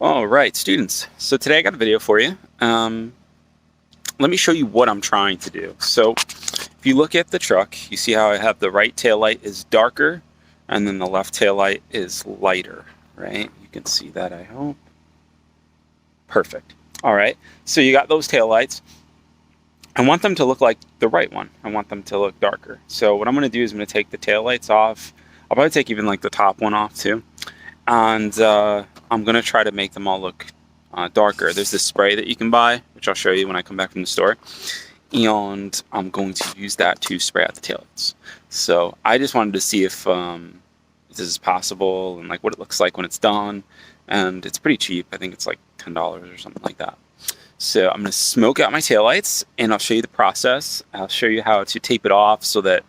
All right, students. So today I got a video for you. Let me show you what I'm trying to do. So if you look at the truck, you see how I have the right tail light is darker and then the left tail light is lighter, right? You can see that, I hope. Perfect. All right, so you got those tail lights. I want them to look like the right one. I want them to look darker. So what I'm going to do is I'm going to take the tail lights off. I'll probably take even like the top one off too. And I'm going to try to make them all look darker. There's this spray that you can buy, which I'll show you when I come back from the store. And I'm going to use that to spray out the taillights. So I just wanted to see if this is possible and like what it looks like when it's done. And it's pretty cheap. I think it's like $10 or something like that. So I'm going to smoke out my taillights and I'll show you the process. I'll show you how to tape it off so that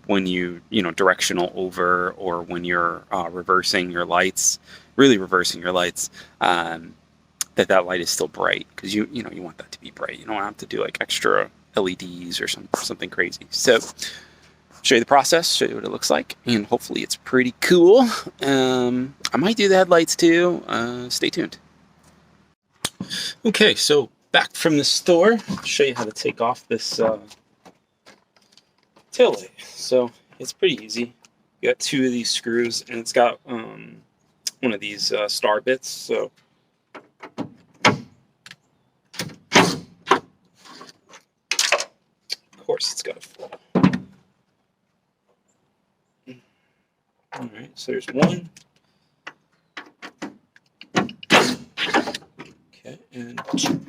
when you directional over or when you're reversing your lights, really reversing your lights, that light is still bright, because you want that to be bright. You don't have to do like extra LEDs or something crazy. So show you the process, show you what it looks like, and hopefully it's pretty cool. I might do the headlights too. Stay tuned. Okay, so back from the store, I'll show you how to take off this tail light. So it's pretty easy. You got two of these screws, and it's got one of these star bits. So of course it's got to fall. All right, so there's one. Okay, and two.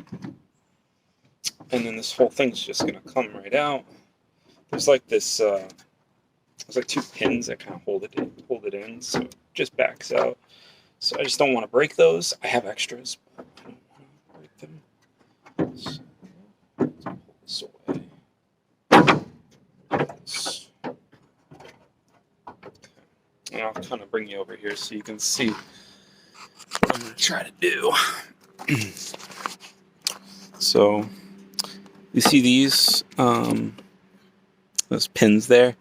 And then this whole thing's just gonna come right out. There's like this, there's like two pins that kind of hold it in, so it just backs out. So I just don't want to break those. I have extras, but I don't want to break them. So let's pull this away. And I'll kind of bring you over here so you can see what I'm gonna try to do. So you see these those pins there,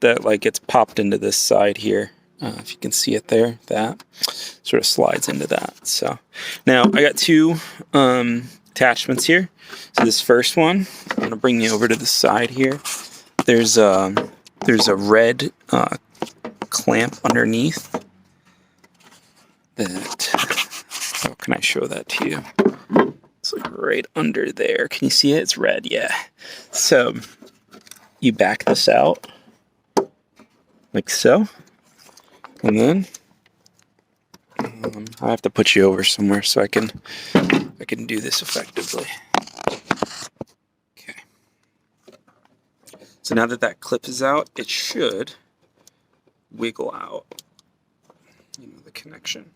that like gets popped into this side here. If you can see it there, that sort of slides into that. So now I got two attachments here. So this first one, I'm gonna bring you over to the side here. There's a red clamp underneath. How can I show that to you? It's like right under there. Can you see it? It's red, yeah. So you back this out like so, and then I have to put you over somewhere so I can do this effectively. Okay. So now that clip is out, it should wiggle out, the connection.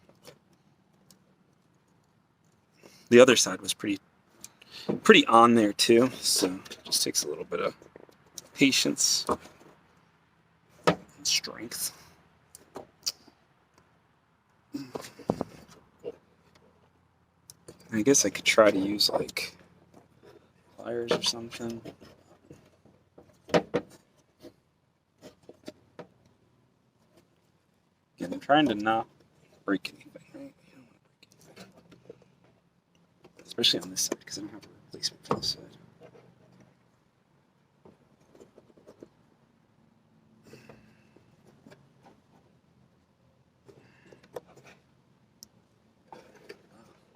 The other side was pretty on there too, so it just takes a little bit of patience and strength. I guess I could try to use like pliers or something. Again, I'm trying to not break anything, right? You don't want to break anything. Especially on this side, because I don't have a replacement for this side.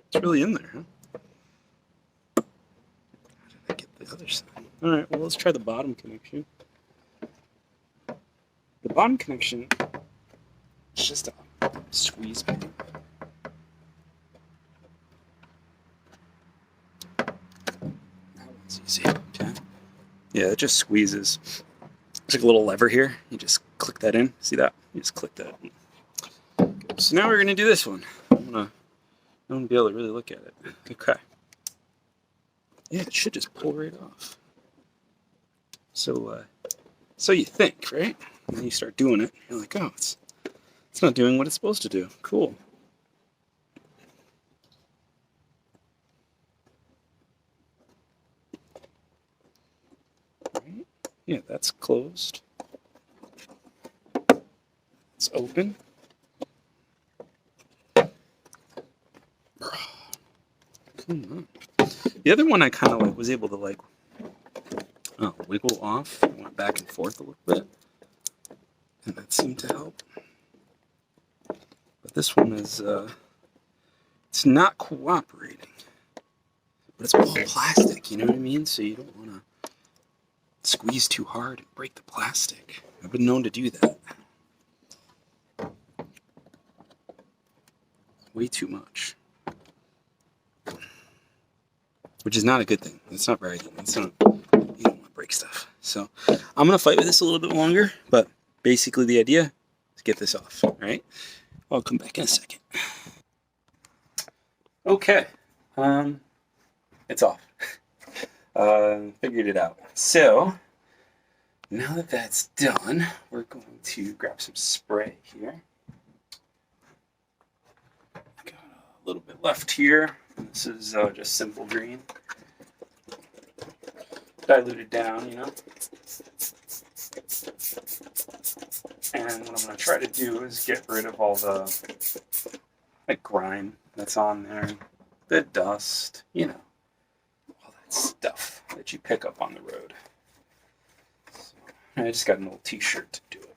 It's really in there, huh? How did I get the other side? Alright, well, let's try the bottom connection. The bottom connection is just a squeeze pin. That one's easy, okay? Yeah, it just squeezes. There's like a little lever here. You just click that in. See that? You just click that in. Okay, so now we're going to do this one. I'm going to be able to really look at it. Okay. Yeah, it should just pull right off. So you think, right? And then you start doing it. You're like, oh, it's not doing what it's supposed to do. Cool. Right. Yeah, that's closed. It's open. Come on. The other one I kind of like was able to like wiggle off. Went back and forth a little bit, and that seemed to help. But this one is it's not cooperating. But it's all plastic, you know what I mean? So you don't want to squeeze too hard and break the plastic. I've been known to do that. Way too much. Which is not a good thing. It's not very good. It's not, you don't want to break stuff. So I'm going to fight with this a little bit longer, but basically the idea is get this off, all right? I'll come back in a second. Okay. It's off. Figured it out. So now that that's done, we're going to grab some spray here. Got a little bit left here. This is just simple green. Diluted down, you know. And what I'm going to try to do is get rid of all the grime that's on there, the dust, you know, all that stuff that you pick up on the road. So I just got an old t-shirt to do it.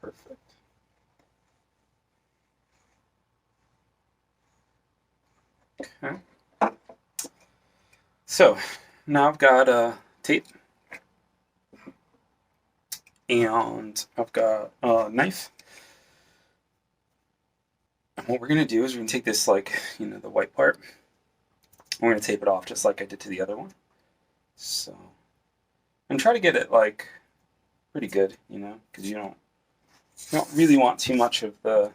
Perfect. Okay. So now I've got tape, and I've got a knife. And what we're going to do is we're going to take this, like, you know, the white part. We're going to tape it off just like I did to the other one. So, and try to get it, like, pretty good, you know, because you don't really want too much of the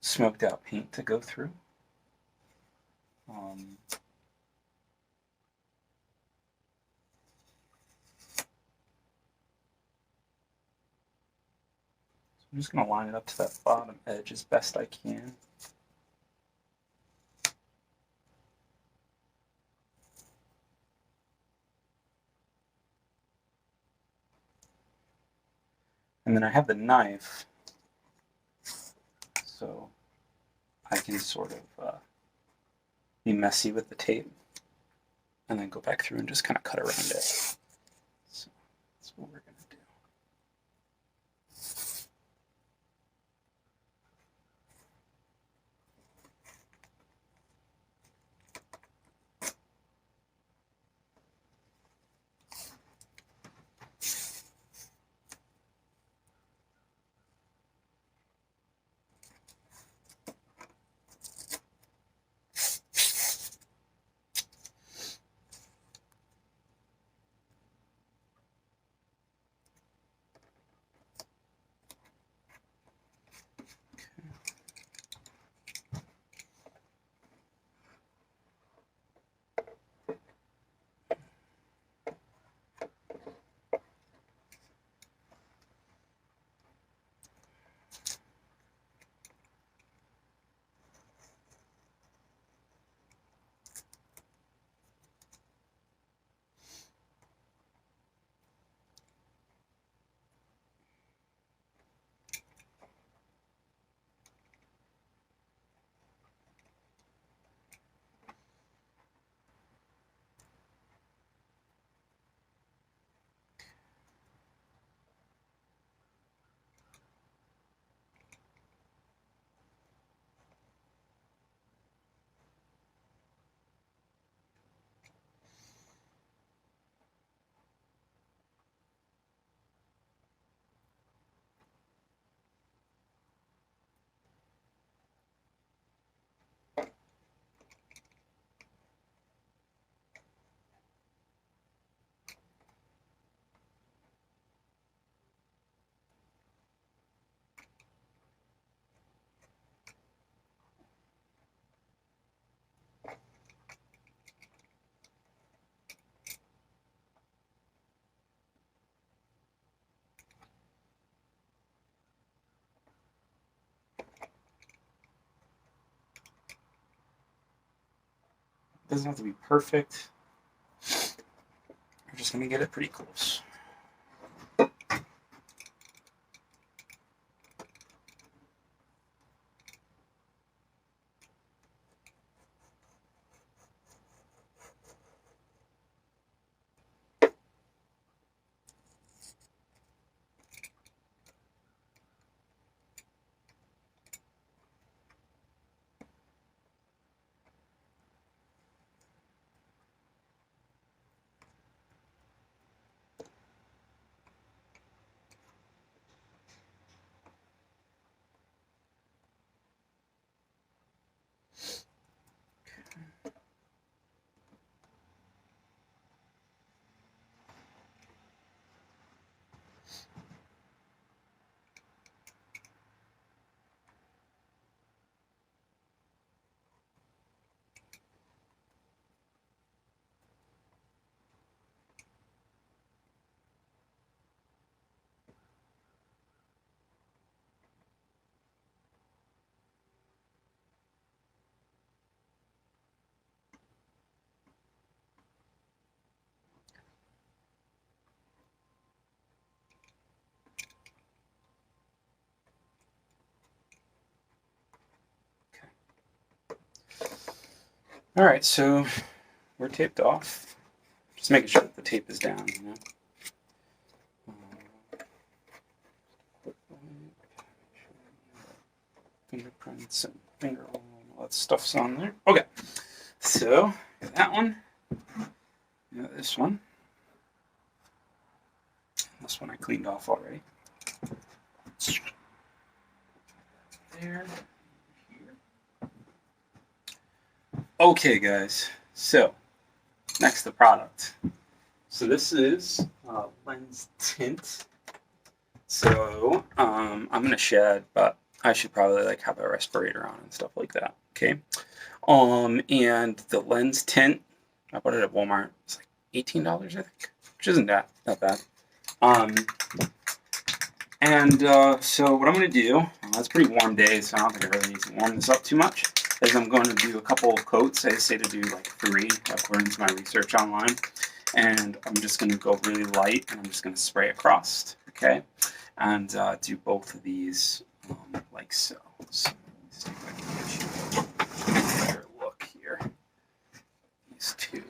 smoked out paint to go through. I'm just going to line it up to that bottom edge as best I can. And then I have the knife, so I can sort of be messy with the tape and then go back through and just kind of cut around it. So that's what we're going to do. doesn't have to be perfect. We're just going to get it pretty close. All right, so we're taped off. Just making sure that the tape is down, you know. Fingerprints and finger roll, all that stuff's on there. Okay, so that one, this one. This one I cleaned off already. There. Here. Okay, guys. So next, the product. So this is lens tint. So I'm gonna shed, but I should probably like have a respirator on and stuff like that. Okay. And the lens tint, I bought it at Walmart. It's like $18, I think, which isn't that bad. So what I'm going to do, it's a pretty warm day, so I don't think I really need to warm this up too much, is I'm going to do a couple of coats. I say to do like 3, according to my research online. And I'm just going to go really light, and I'm just going to spray across, okay? And do both of these like so. So let's see if I can get you a better look here. These two.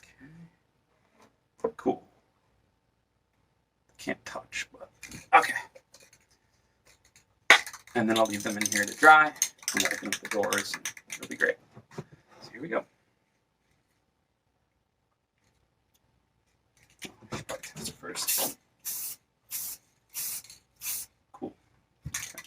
Okay. Cool. Can't touch, but okay. And then I'll leave them in here to dry, and open up the doors, and it'll be great. So here we go. Probably test it first. Cool. Okay.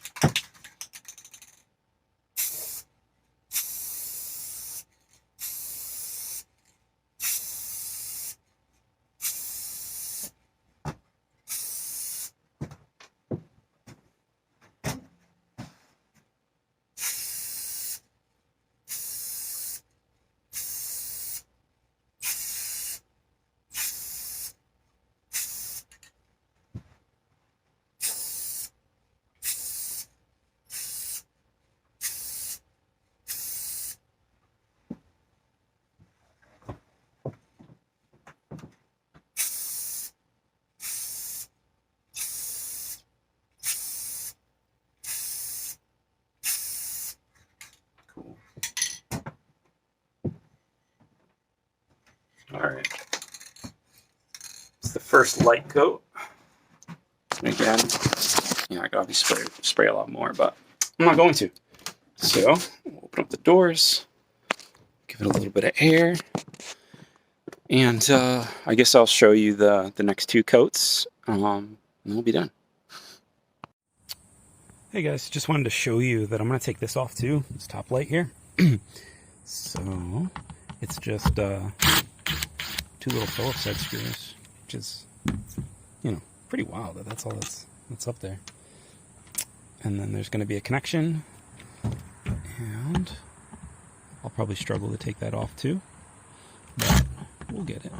Cool. All right. It's the first light coat. Again, I could obviously spray a lot more, but I'm not going to. So we'll open up the doors, give it a little bit of air, and I guess I'll show you the next 2 coats, and we'll be done. Hey guys, just wanted to show you that I'm going to take this off too, this top light here. So it's just 2 little Phillips head screws, which is, pretty wild that that's all that's up there. And then there's going to be a connection, and I'll probably struggle to take that off too, but we'll get it.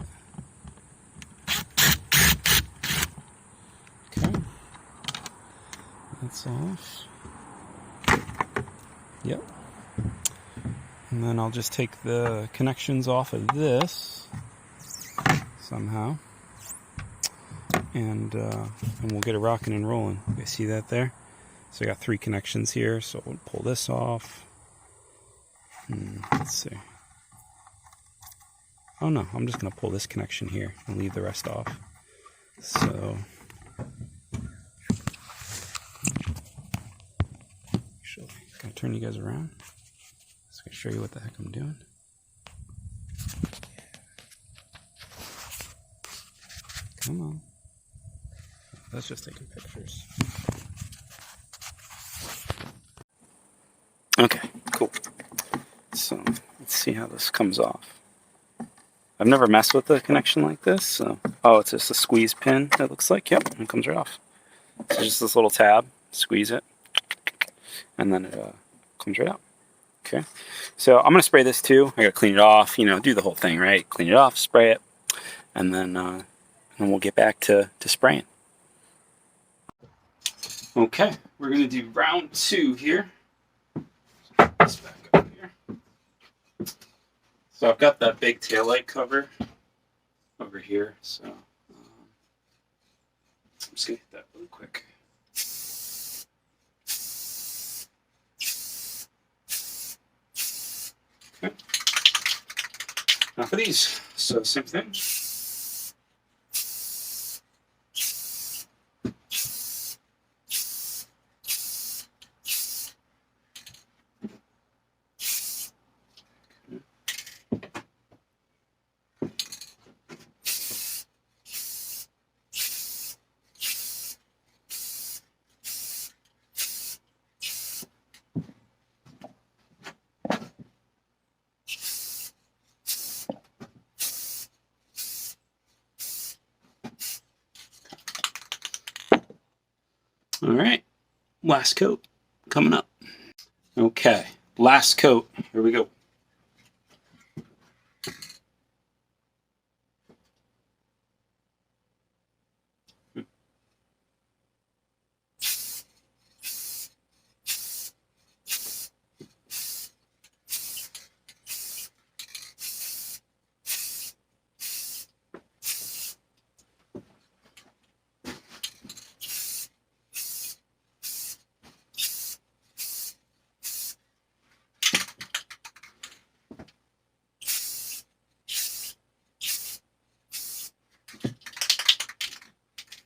Okay, that's off. Yep. And then I'll just take the connections off of this somehow, and we'll get it rocking and rolling. You guys see that there? So I got 3 connections here, so we'll pull this off. Let's see. Oh no, I'm just going to pull this connection here and leave the rest off. So, actually, can I turn you guys around? Just going to show you what the heck I'm doing. Come on. That's just taking pictures. Okay, cool. So, let's see how this comes off. I've never messed with a connection like this, so... Oh, it's just a squeeze pin, it looks like. Yep, and it comes right off. So just this little tab, squeeze it, and then it comes right out. Okay, so I'm going to spray this too. I got to clean it off, you know, do the whole thing, right? Clean it off, spray it, and then we'll get back to spraying. Okay, we're going to do round 2 here. This back up here. So I've got that big taillight cover over here, so I'm just going to hit that really quick. Okay. Now for these, so same thing. All right, last coat coming up. Okay, last coat, here we go.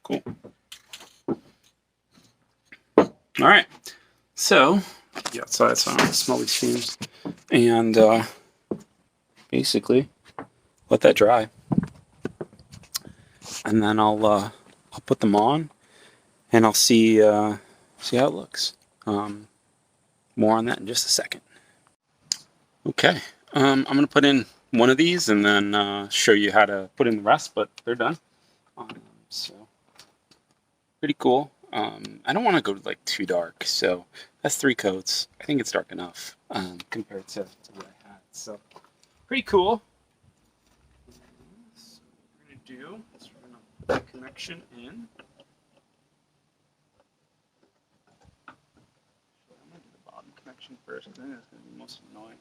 Cool. All right, so the outside, so I don't smell these fumes, and basically let that dry, and then I'll put them on, and I'll see how it looks. More on that in just a second. Okay, I'm gonna put in one of these and then show you how to put in the rest, but they're done. So pretty cool. I don't want to go like too dark, so that's 3 coats. I think it's dark enough compared to what I had. So pretty cool. So what we're gonna do is we're gonna put the connection in. I'm gonna do the bottom connection first because I think that's gonna be most annoying.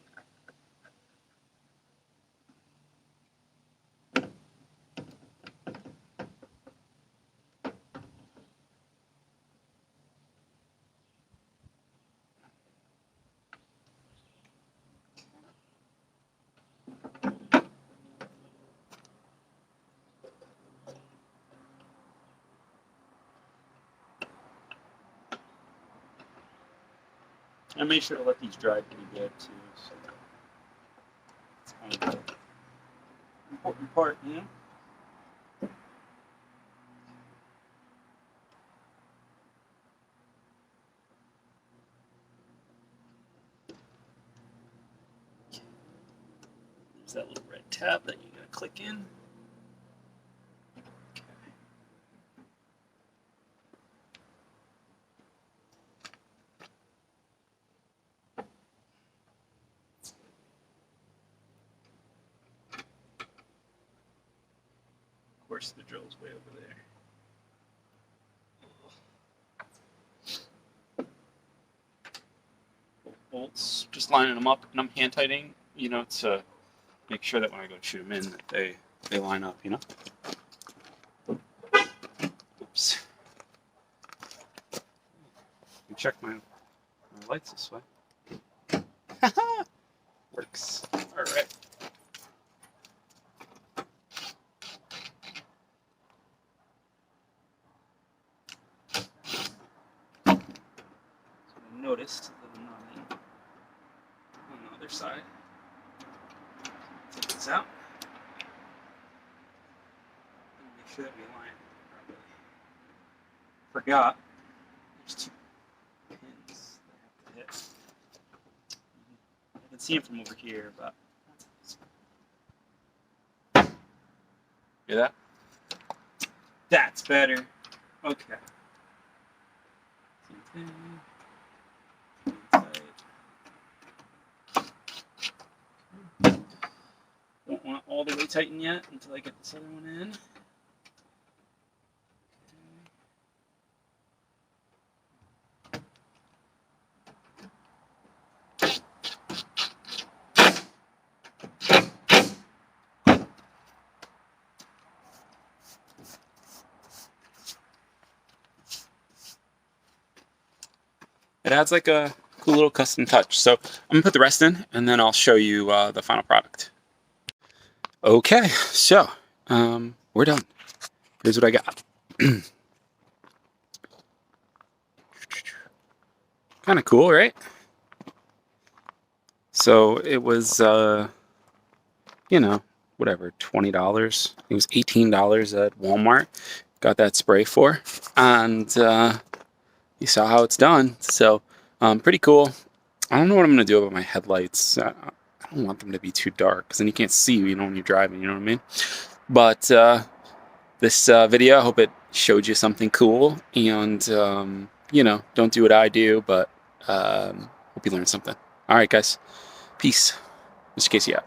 I made sure to let these dry pretty good too. So it's kind of the important part, you know. There's that little red tab that you're gonna click in. Of course, the drill's way over there. Bolts, just lining them up, and I'm hand tightening you know, to make sure that when I go shoot them in, that they line up, you know. Oops. You check my lights this way. Works. All right. So I noticed that I'm not on the other side. Take this out. And make sure that we align properly. Forgot. There's 2 pins that I have to hit. I can see them from over here, but hear that? That's better. Okay. Same thing. Don't want all the way tighten yet until I get this other one in. It adds like a cool little custom touch. So I'm gonna put the rest in and then I'll show you the final product. Okay, so we're done. Here's what I got. Kind of cool, right? So it was, you know, whatever, $20. It was $18 at Walmart. Got that spray for, and you saw how it's done. So pretty cool. I don't know what I'm gonna do about my headlights. I don't want them to be too dark because then you can't see, you know, when you're driving. You know what I mean? But this video, I hope it showed you something cool, and you know, don't do what I do, but hope you learned something. All right, guys, peace. Mr. Casey out.